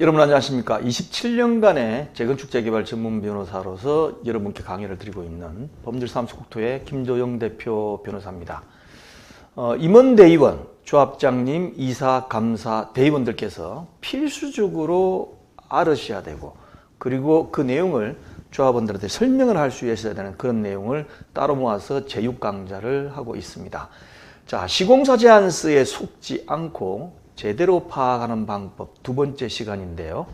여러분 안녕하십니까. 27년간의 재건축 재개발 전문 변호사로서 여러분께 강의를 드리고 있는 법률사무소 국토의 김조영 대표 변호사입니다. 임원대의원, 조합장님, 이사, 감사, 대의원들께서 필수적으로 알으셔야 되고, 그리고 그 내용을 조합원들한테 설명을 할 수 있어야 되는 그런 내용을 따로 모아서 제육 강좌를 하고 있습니다. 자, 시공사 제안서에 속지 않고 제대로 파악하는 방법 두 번째 시간인데요.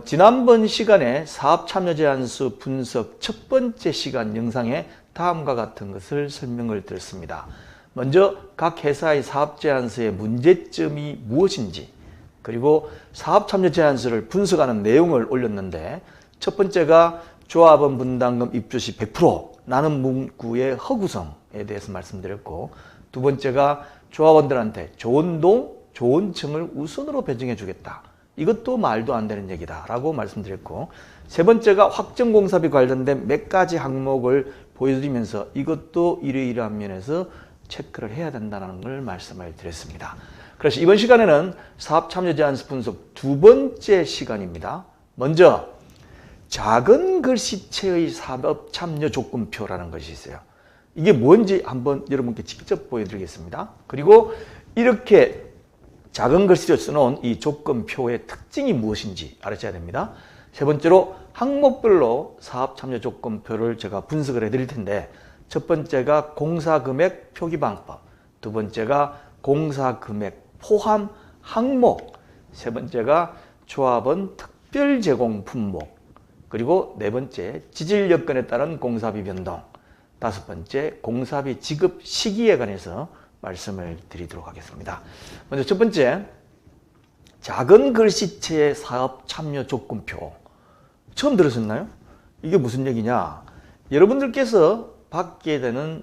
지난번 시간에 사업참여제안서 분석 첫 번째 시간 영상에 다음과 같은 것을 설명을 드렸습니다. 먼저 각 회사의 사업제안서의 문제점이 무엇인지, 그리고 사업참여제안서를 분석하는 내용을 올렸는데, 첫 번째가 조합원 분담금 입주시 100%라는 문구의 허구성에 대해서 말씀드렸고, 두 번째가 조합원들한테 좋은 동, 좋은 층을 우선으로 배정해 주겠다. 이것도 말도 안 되는 얘기다 라고 말씀드렸고, 세 번째가 확정공사비 관련된 몇 가지 항목을 보여드리면서 이것도 이러이러한 면에서 체크를 해야 된다는 걸 말씀을 드렸습니다. 그래서 이번 시간에는 사업참여제안서 분석 두 번째 시간입니다. 먼저 작은 글씨체의 사업참여조건표라는 것이 있어요. 이게 뭔지 한번 여러분께 직접 보여드리겠습니다. 그리고 이렇게 작은 글씨로 써놓은 이 조건표의 특징이 무엇인지 알아셔야 됩니다. 세 번째로 항목별로 사업참여조건표를 제가 분석을 해드릴 텐데, 첫 번째가 공사금액 표기방법, 두 번째가 공사금액 포함 항목, 세 번째가 조합원 특별제공 품목, 그리고 네 번째 지질 여건에 따른 공사비 변동, 다섯 번째 공사비 지급 시기에 관해서 말씀을 드리도록 하겠습니다. 먼저 첫 번째, 작은 글씨체의 사업 참여 조건표. 처음 들으셨나요? 이게 무슨 얘기냐? 여러분들께서 받게 되는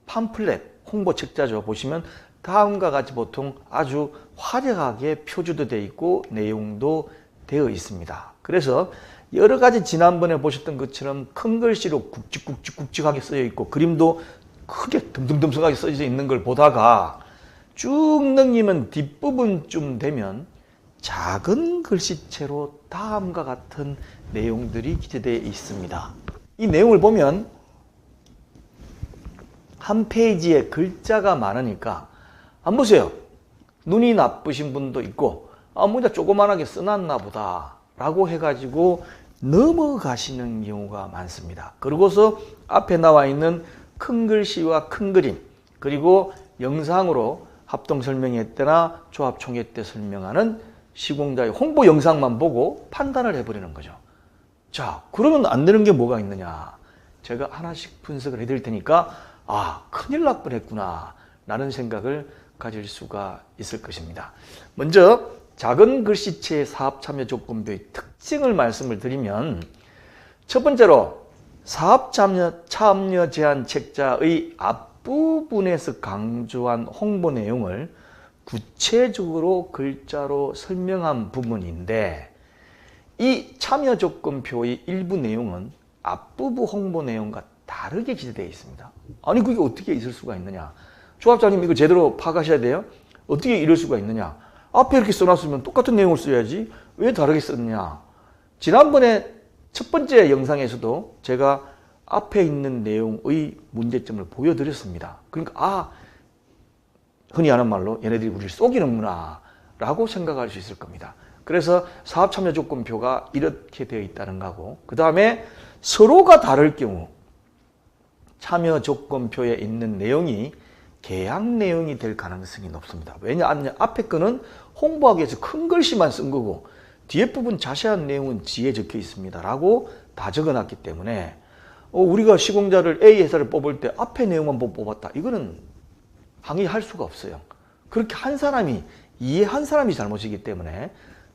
팜플렛, 홍보 책자죠. 보시면 다음과 같이 보통 아주 화려하게 표주도 되어 있고 내용도 되어 있습니다. 그래서 여러 가지 지난번에 보셨던 것처럼 큰 글씨로 굵직굵직굵직하게 쓰여 있고 그림도 크게 듬성듬성하게 써져 있는 걸 보다가 쭉 넘기면 뒷부분쯤 되면 작은 글씨체로 다음과 같은 내용들이 기재되어 있습니다. 이 내용을 보면 한 페이지에 글자가 많으니까 안 보세요. 눈이 나쁘신 분도 있고 문자 조그만하게 써놨나 보다 라고 해가지고 넘어가시는 경우가 많습니다. 그러고서 앞에 나와 있는 큰 글씨와 큰 그림, 그리고 영상으로 합동설명회 때나 조합총회 때 설명하는 시공자의 홍보 영상만 보고 판단을 해버리는 거죠. 자, 그러면 안 되는 게 뭐가 있느냐? 제가 하나씩 분석을 해드릴 테니까 큰일 날 뻔했구나 라는 생각을 가질 수가 있을 것입니다. 먼저 작은 글씨체의 사업참여조건표의 특징을 말씀을 드리면, 첫 번째로 사업참여 제안 책자의 앞부분에서 강조한 홍보 내용을 구체적으로 글자로 설명한 부분인데, 이 참여조건표의 일부 내용은 앞부분 홍보 내용과 다르게 기재되어 있습니다. 아니 그게 어떻게 있을 수가 있느냐? 조합장님 이거 제대로 파악하셔야 돼요. 어떻게 이럴 수가 있느냐? 앞에 이렇게 써놨으면 똑같은 내용을 써야지 왜 다르게 썼느냐? 지난번에 첫 번째 영상에서도 제가 앞에 있는 내용의 문제점을 보여드렸습니다. 그러니까 흔히 하는 말로 얘네들이 우리를 속이는구나 라고 생각할 수 있을 겁니다. 그래서 사업참여조건표가 이렇게 되어 있다는 거고, 그 다음에 서로가 다를 경우 참여조건표에 있는 내용이 계약 내용이 될 가능성이 높습니다. 왜냐하면 앞에 거는 홍보하기 위해서 큰 글씨만 쓴 거고 뒤에 부분 자세한 내용은 뒤에 적혀 있습니다 라고 다 적어놨기 때문에 우리가 시공자를 A 회사를 뽑을 때 앞에 내용만 뽑았다, 이거는 항의할 수가 없어요. 그렇게 한 사람이 이해한 사람이 잘못이기 때문에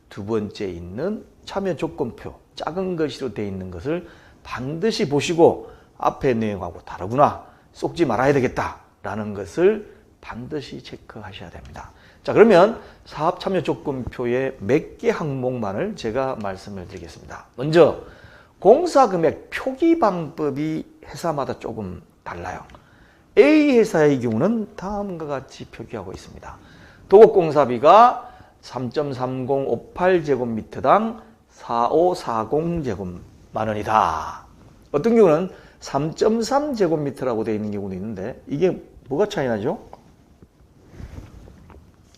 두 번째 있는 참여조건표 작은 글씨로 되어 있는 것을 반드시 보시고 앞에 내용하고 다르구나, 속지 말아야 되겠다 라는 것을 반드시 체크하셔야 됩니다. 자, 그러면 사업참여조건표의 몇 개 항목만을 제가 말씀을 드리겠습니다. 먼저 공사금액 표기 방법이 회사마다 조금 달라요. A 회사의 경우는 다음과 같이 표기하고 있습니다. 도급공사비가 3.3058제곱미터당 4540제곱만 원이다. 어떤 경우는 3.3제곱미터라고 되어 있는 경우도 있는데 이게 뭐가 차이 나죠?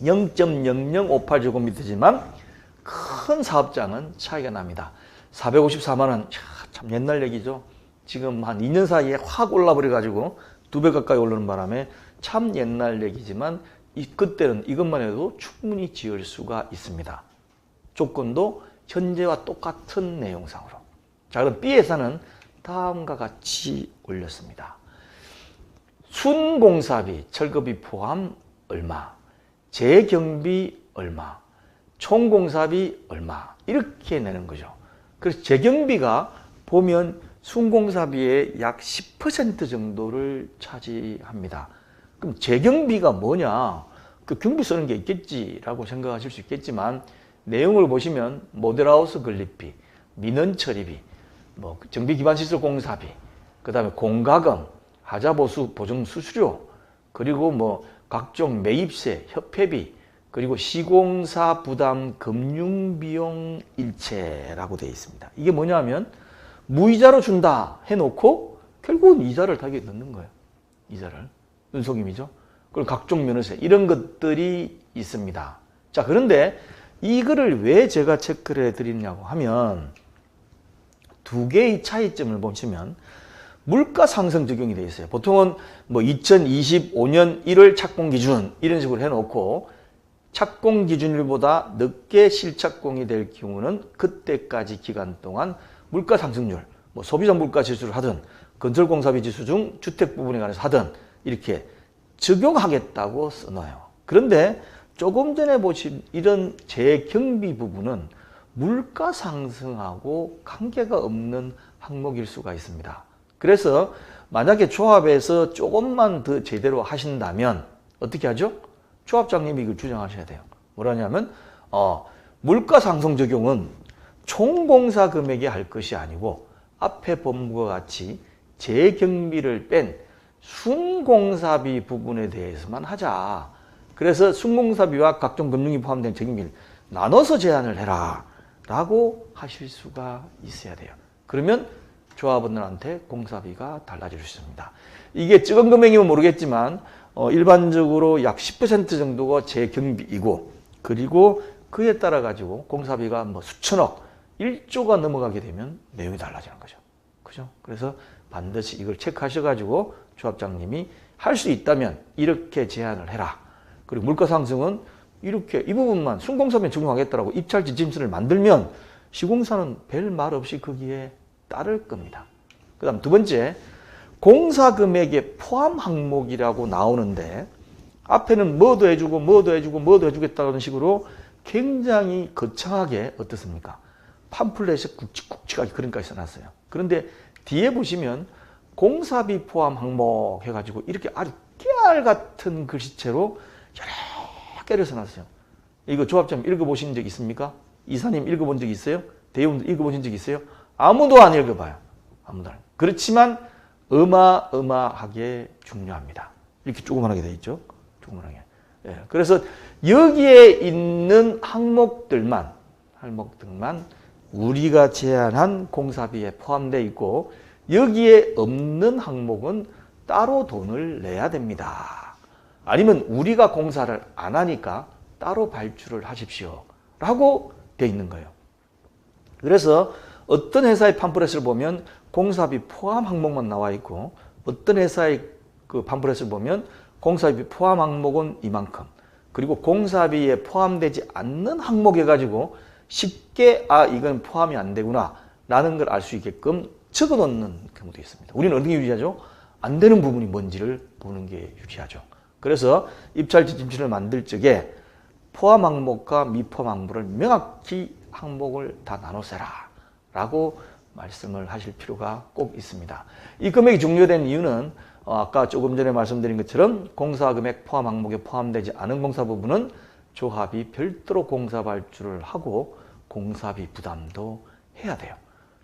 0.0058제곱미터지만 큰 사업장은 차이가 납니다. 454만 원, 참 옛날 얘기죠. 지금 한 2년 사이에 확 올라버려가지고 2배 가까이 오르는 바람에 참 옛날 얘기지만 그때는 이것만 해도 충분히 지을 수가 있습니다. 조건도 현재와 똑같은 내용상으로. 자, 그럼 B회사는 다음과 같이 올렸습니다. 순공사비, 철거비 포함 얼마, 재경비 얼마, 총공사비 얼마 이렇게 내는 거죠. 그래서 재경비가 보면 순공사비의 약 10% 정도를 차지합니다. 그럼 재경비가 뭐냐? 그 경비 쓰는 게 있겠지라고 생각하실 수 있겠지만 내용을 보시면 모델하우스 건립비, 민원 처리비, 뭐 정비기반시설 공사비, 그 다음에 공가금, 하자보수 보증 수수료, 그리고 뭐 각종 매입세, 협회비, 그리고 시공사 부담 금융비용 일체라고 되어 있습니다. 이게 뭐냐면 무이자로 준다 해놓고 결국은 이자를 다 넣는 거예요. 이자를. 눈속임이죠. 그리고 각종 면허세 이런 것들이 있습니다. 자, 그런데 이거를 왜 제가 체크를 해드리냐고 하면 두 개의 차이점을 보시면 물가 상승 적용이 되어 있어요. 보통은 뭐 2025년 1월 착공 기준 이런 식으로 해놓고 착공 기준일보다 늦게 실착공이 될 경우는 그때까지 기간 동안 물가 상승률, 뭐 소비자 물가 지수를 하든 건설공사비 지수 중 주택 부분에 관해서 하든 이렇게 적용하겠다고 써놔요. 그런데 조금 전에 보신 이런 재경비 부분은 물가 상승하고 관계가 없는 항목일 수가 있습니다. 그래서 만약에 조합에서 조금만 더 제대로 하신다면 어떻게 하죠? 조합장님이 이걸 주장하셔야 돼요. 뭐라냐면 물가 상승 적용은 총공사 금액에 할 것이 아니고 앞에 본과 같이 재경비를 뺀 순공사비 부분에 대해서만 하자. 그래서 순공사비와 각종 금융이 포함된 재경비를 나눠서 제한을 해라 라고 하실 수가 있어야 돼요. 그러면 조합원들한테 공사비가 달라질 수 있습니다. 이게 적은 금액이면 모르겠지만 일반적으로 약 10% 정도가 재경비이고 그리고 그에 따라 가지고 공사비가 뭐 수천억, 1조가 넘어가게 되면 내용이 달라지는 거죠. 그죠? 그래서 반드시 이걸 체크하셔가지고 조합장님이 할 수 있다면 이렇게 제한을 해라. 그리고 물가 상승은 이렇게 이 부분만 순공사비에 적용하겠다라고 입찰 지침서를 만들면 시공사는 별 말 없이 거기에 따를 겁니다. 그 다음 두 번째, 공사 금액의 포함 항목이라고 나오는데 앞에는 뭐도 해주고 뭐도 해주고 뭐도 해주겠다는 식으로 굉장히 거창하게 어떻습니까? 팜플렛에 굵직굵직하게 그림까지 써놨어요. 그런데 뒤에 보시면 공사비 포함 항목 해가지고 이렇게 아주 깨알 같은 글씨체로 여러 개를 써놨어요. 이거 조합장 읽어보신 적 있습니까? 이사님 읽어본 적 있어요? 대의원들 읽어보신 적 있어요? 아무도 안 읽어봐요. 아무도 안. 그렇지만 어마어마하게 중요합니다. 이렇게 조그만하게 되어 있죠. 조그만하게. 예. 그래서 여기에 있는 항목들만 우리가 제한한 공사비에 포함되어 있고 여기에 없는 항목은 따로 돈을 내야 됩니다. 아니면 우리가 공사를 안 하니까 따로 발주를 하십시오 라고 되어 있는 거예요. 그래서 어떤 회사의 팜플렛을 보면 공사비 포함 항목만 나와 있고 어떤 회사의 그 팜플렛을 보면 공사비 포함 항목은 이만큼 그리고 공사비에 포함되지 않는 항목 해가지고 쉽게 이건 포함이 안 되구나 라는 걸 알 수 있게끔 적어 놓는 경우도 있습니다. 우리는 어떻게 유리하죠? 안 되는 부분이 뭔지를 보는 게 유리하죠. 그래서 입찰 지침서를 만들 적에 포함 항목과 미포함 항목을 명확히 항목을 다 나눠세라 라고 말씀을 하실 필요가 꼭 있습니다. 이 금액이 중요된 이유는 아까 조금 전에 말씀드린 것처럼 공사금액 포함 항목에 포함되지 않은 공사 부분은 조합이 별도로 공사 발주를 하고 공사비 부담도 해야 돼요.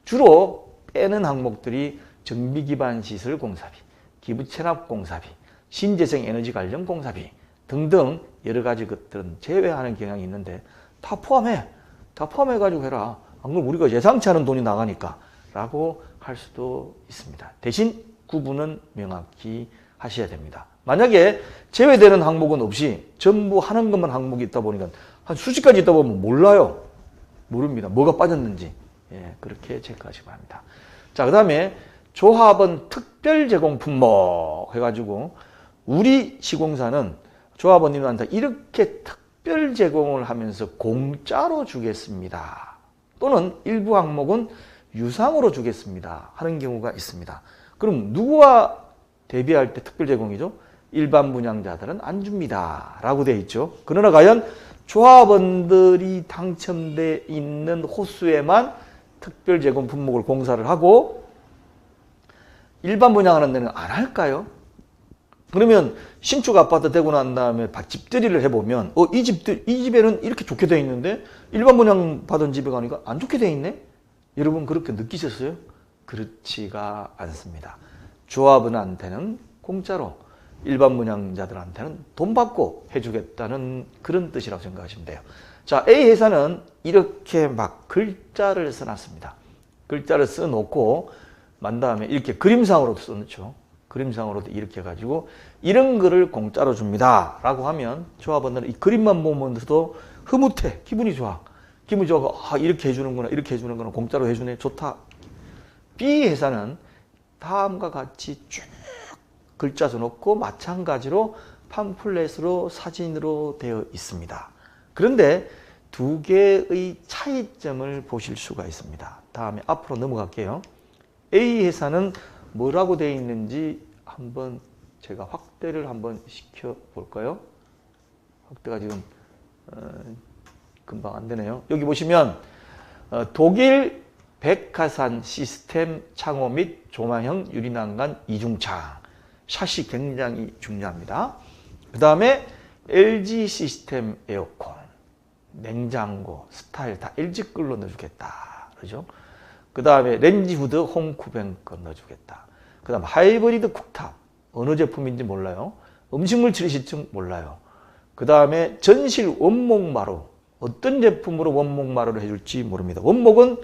주로 빼는 항목들이 정비기반 시설 공사비, 기부체납 공사비, 신재생 에너지 관련 공사비 등등 여러 가지 것들은 제외하는 경향이 있는데 다 포함해. 다 포함해가지고 해라. 안 그러면 우리가 예상치 않은 돈이 나가니까 라고 할 수도 있습니다. 대신 구분은 명확히 하셔야 됩니다. 만약에 제외되는 항목은 없이 전부 하는 것만 항목이 있다 보니까 한 수십 가지 있다 보면 몰라요. 모릅니다. 뭐가 빠졌는지. 예, 그렇게 체크하시기 바랍니다. 자, 그 다음에 조합원 특별 제공 품목 해가지고 우리 시공사는 조합원님한테 이렇게 특별 제공을 하면서 공짜로 주겠습니다. 또는 일부 항목은 유상으로 주겠습니다. 하는 경우가 있습니다. 그럼 누구와 대비할 때 특별 제공이죠? 일반 분양자들은 안 줍니다. 라고 되어 있죠. 그러나 과연 조합원들이 당첨되어 있는 호수에만 특별 제공 품목을 공사를 하고 일반 분양하는 데는 안 할까요? 그러면 신축 아파트 되고 난 다음에 집들이를 해보면 이 집에는 이렇게 좋게 되어 있는데 일반 분양 받은 집에 가니까 안 좋게 되어 있네? 여러분 그렇게 느끼셨어요? 그렇지가 않습니다. 조합원한테는 공짜로, 일반 분양자들한테는 돈 받고 해주겠다는 그런 뜻이라고 생각하시면 돼요. 자, A 회사는 이렇게 막 글자를 써놨습니다. 글자를 써놓고 만 다음에 이렇게 그림상으로도 써놓죠. 그림상으로도 이렇게 해가지고 이런 글을 공짜로 줍니다 라고 하면 조합원들은 이 그림만 보면서도 흐뭇해. 기분이 좋아. 기분이 좋아서 이렇게 해주는구나, 이렇게 해주는구나, 공짜로 해주네, 좋다. B 회사는 다음과 같이 쭉 글자 써놓고 마찬가지로 팜플렛으로 사진으로 되어 있습니다. 그런데 두 개의 차이점을 보실 수가 있습니다. 다음에 앞으로 넘어갈게요. A 회사는 뭐라고 되어 있는지 한번 제가 확대를 한번 시켜 볼까요? 확대가 지금 금방 안 되네요. 여기 보시면 독일 백화산 시스템 창호 및 조망형 유리난간 이중창 샷이 굉장히 중요합니다. 그 다음에 LG 시스템 에어컨, 냉장고, 스타일 다 LG 걸로 넣어주겠다. 그죠? 그 다음에 렌지 후드 홈쿠뱅 거 넣어주겠다. 그 다음 하이브리드 쿡탑, 어느 제품인지 몰라요. 음식물 처리 시청 몰라요. 그 다음에 전실 원목 마루, 어떤 제품으로 원목 마루를 해줄지 모릅니다. 원목은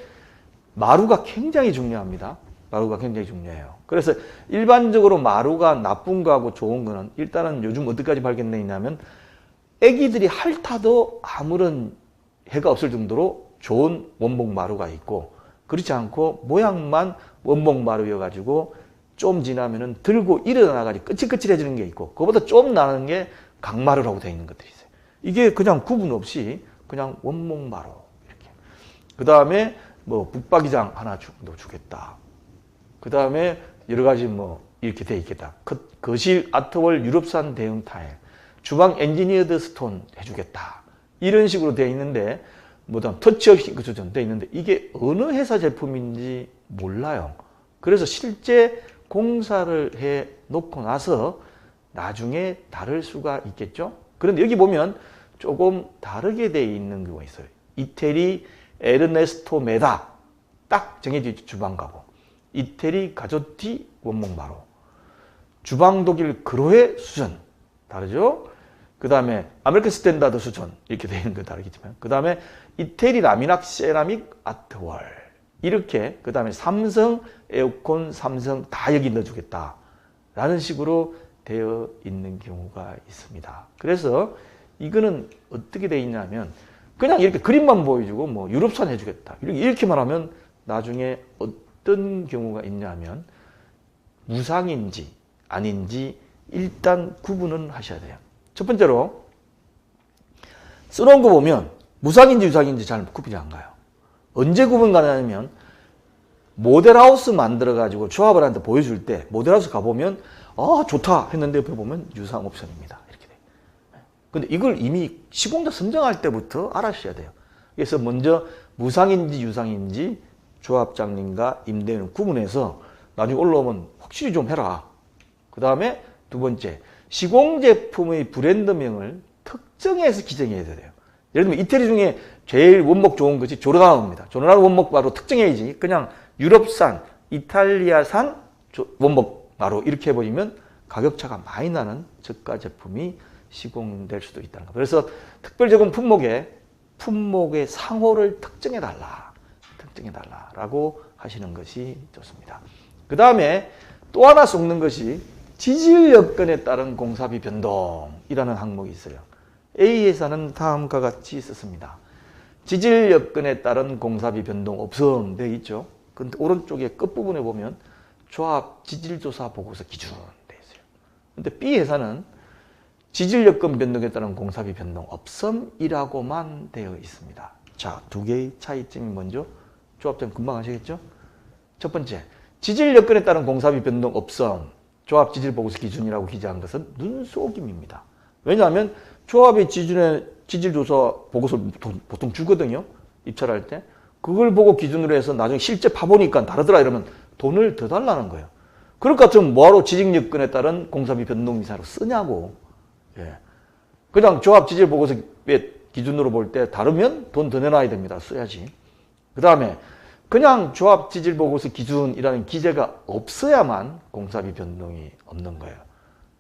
마루가 굉장히 중요합니다. 마루가 굉장히 중요해요. 그래서 일반적으로 마루가 나쁜 거하고 좋은 거는 일단은 요즘 어디까지 발견되어 있냐면 애기들이 핥아도 아무런 해가 없을 정도로 좋은 원목 마루가 있고 그렇지 않고 모양만 원목 마루여가지고 좀 지나면은 들고 일어나가지고 끄칠끄칠해지는 게 있고 그거보다 좀 나는 게 강마루라고 되어 있는 것들이 있어요. 이게 그냥 구분 없이 그냥 원목 마루 이렇게. 그 다음에 뭐 붙박이장 하나 주겠다. 그 다음에 여러 가지 뭐 이렇게 되어 있겠다. 거실 아트월 유럽산 대형 타일, 주방 엔지니어드 스톤 해주겠다. 이런 식으로 되어 있는데 뭐 터치없이 되어 있는데 이게 어느 회사 제품인지 몰라요. 그래서 실제 공사를 해 놓고 나서 나중에 다를 수가 있겠죠. 그런데 여기 보면 조금 다르게 되어 있는 경우가 있어요. 이태리 에르네스토 메다 딱 정해져 있죠. 주방 가구. 이태리 가조티 원목 마루. 주방 독일 그로에 수전. 다르죠? 그 다음에 아메리칸 스탠다드 수전. 이렇게 되어 있는 거 다르겠지만. 그 다음에 이태리 라미낙 세라믹 아트월. 이렇게. 그 다음에 삼성 에어컨, 삼성 다 여기 넣어주겠다. 라는 식으로 되어 있는 경우가 있습니다. 그래서 이거는 어떻게 되어 있냐면 그냥 이렇게 그림만 보여주고 뭐 유럽산 해주겠다. 이렇게만 하면 나중에 어떤 경우가 있냐면 무상인지 아닌지 일단 구분은 하셔야 돼요. 첫 번째로 써놓은 거 보면 무상인지 유상인지 잘 구분이 안 가요. 언제 구분 가냐면 모델하우스 만들어가지고 조합원한테 보여줄 때 모델하우스 가보면 좋다 했는데 옆에 보면 유상 옵션입니다. 이렇게 돼요. 근데 이걸 이미 시공자 선정할 때부터 알아셔야 돼요. 그래서 먼저 무상인지 유상인지 조합장님과 임대인을 구분해서 나중에 올라오면 확실히 좀 해라. 그 다음에 두 번째, 시공제품의 브랜드명을 특정해서 기재해야 돼요. 예를 들면 이태리 중에 제일 원목 좋은 것이 조르다노입니다. 조르다노 원목 바로 특정해야지. 그냥 유럽산, 이탈리아산 원목 바로 이렇게 해버리면 가격차가 많이 나는 저가 제품이 시공될 수도 있다는 거. 그래서 특별제공 품목의 상호를 특정해달라라고 하시는 것이 좋습니다. 그 다음에 또 하나 속는 것이 지질 여건에 따른 공사비 변동이라는 항목이 있어요. A 회사는 다음과 같이 썼습니다. 지질 여건에 따른 공사비 변동 없음 되어 있죠. 근데 오른쪽에 끝부분에 보면 조합 지질조사 보고서 기준 되어 있어요. 근데 B 회사는 지질 여건 변동에 따른 공사비 변동 없음이라고만 되어 있습니다. 자, 두 개의 차이점이 먼저 조합장 금방 아시겠죠? 첫 번째, 지질 여건에 따른 공사비 변동 없음, 조합 지질 보고서 기준이라고 기재한 것은 눈속임입니다. 왜냐하면 조합의 지질조사 보고서를 보통 주거든요. 입찰할 때. 그걸 보고 기준으로 해서 나중에 실제 파보니까 다르더라 이러면 돈을 더 달라는 거예요. 그럴 것 같으면 뭐하러 지질 여건에 따른 공사비 변동 미사로 쓰냐고. 예. 그냥 조합 지질 보고서의 기준으로 볼 때 다르면 돈 더 내놔야 됩니다. 써야지. 그 다음에 그냥 조합 지질 보고서 기준이라는 기재가 없어야만 공사비 변동이 없는 거예요.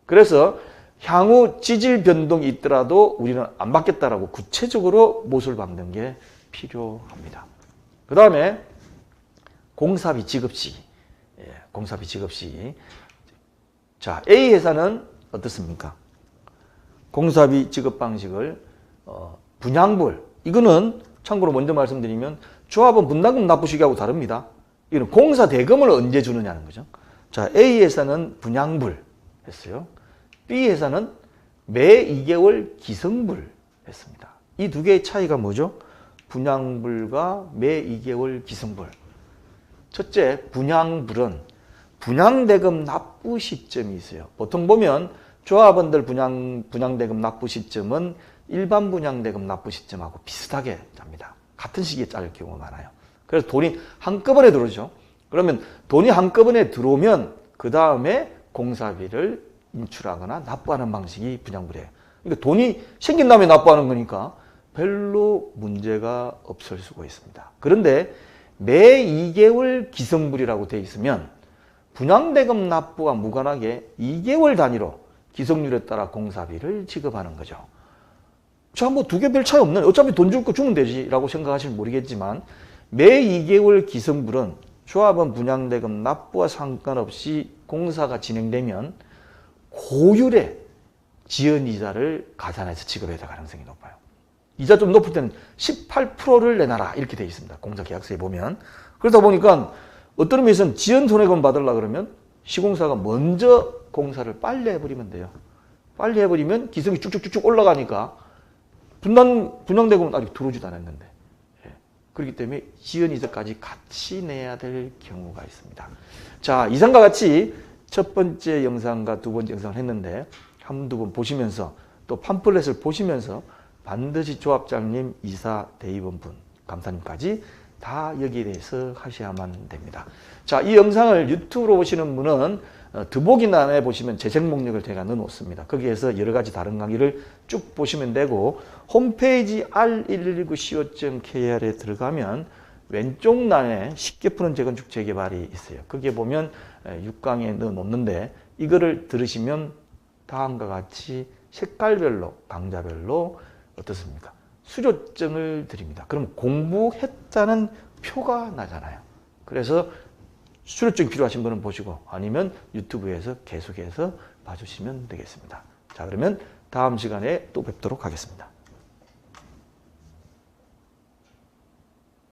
그래서 향후 지질 변동이 있더라도 우리는 안 받겠다라고 구체적으로 못을 박는 게 필요합니다. 그 다음에 공사비 지급시. 공사비 지급시. 자, A 회사는 어떻습니까? 공사비 지급 방식을 분양불. 이거는 참고로 먼저 말씀드리면 조합은 분담금 납부 시기하고 다릅니다. 이거는 공사 대금을 언제 주느냐는 거죠. 자, A 회사는 분양불 했어요. B 회사는 매 2개월 기성불 했습니다. 이 두 개의 차이가 뭐죠? 분양불과 매 2개월 기성불. 첫째, 분양불은 분양대금 납부 시점이 있어요. 보통 보면 조합원들 분양대금 납부 시점은 일반 분양대금 납부 시점하고 비슷하게 잡니다. 같은 시기에 짜릴 경우가 많아요. 그래서 돈이 한꺼번에 들어오죠. 그러면 돈이 한꺼번에 들어오면 그 다음에 공사비를 인출하거나 납부하는 방식이 분양불이에요. 그러니까 돈이 생긴 다음에 납부하는 거니까 별로 문제가 없을 수가 있습니다. 그런데 매 2개월 기성불이라고 되어 있으면 분양대금 납부와 무관하게 2개월 단위로 기성률에 따라 공사비를 지급하는 거죠. 자, 뭐 두 개 별 차이 없는, 어차피 돈 줄 거 주면 되지라고 생각하시면 모르겠지만 매 2개월 기성불은 조합원 분양대금 납부와 상관없이 공사가 진행되면 고율의 지연이자를 가산해서 지급해야 될 가능성이 높아요. 이자 좀 높을 때는 18%를 내놔라 이렇게 되어 있습니다. 공사계약서에 보면. 그러다 보니까 어떤 의미에서는 지연 손해금 받으려고 그러면 시공사가 먼저 공사를 빨리 해버리면 돼요. 빨리 해버리면 기성이 쭉쭉쭉쭉 올라가니까 분양대금은 아직 들어오지도 않았는데. 예. 그렇기 때문에 지연이자까지 같이 내야 될 경우가 있습니다. 자, 이상과 같이 첫 번째 영상과 두 번째 영상을 했는데 한두 번 보시면서 또 팜플렛을 보시면서 반드시 조합장님, 이사, 대의원분, 감사님까지 다 여기에 대해서 하셔야만 됩니다. 자, 이 영상을 유튜브로 보시는 분은 더보기란에 보시면 재생 목록을 제가 넣어놓습니다. 거기에서 여러 가지 다른 강의를 쭉 보시면 되고 홈페이지 r119co.kr에 들어가면 왼쪽欄에 쉽게 푸는 재건축 재개발이 있어요. 거기에 보면 6강에 넣어놓는데 이거를 들으시면 다음과 같이 색깔별로, 강좌별로 어떻습니까? 수료증을 드립니다. 그럼 공부했다는 표가 나잖아요. 그래서 수료증이 필요하신 분은 보시고 아니면 유튜브에서 계속해서 봐주시면 되겠습니다. 자, 그러면 다음 시간에 또 뵙도록 하겠습니다.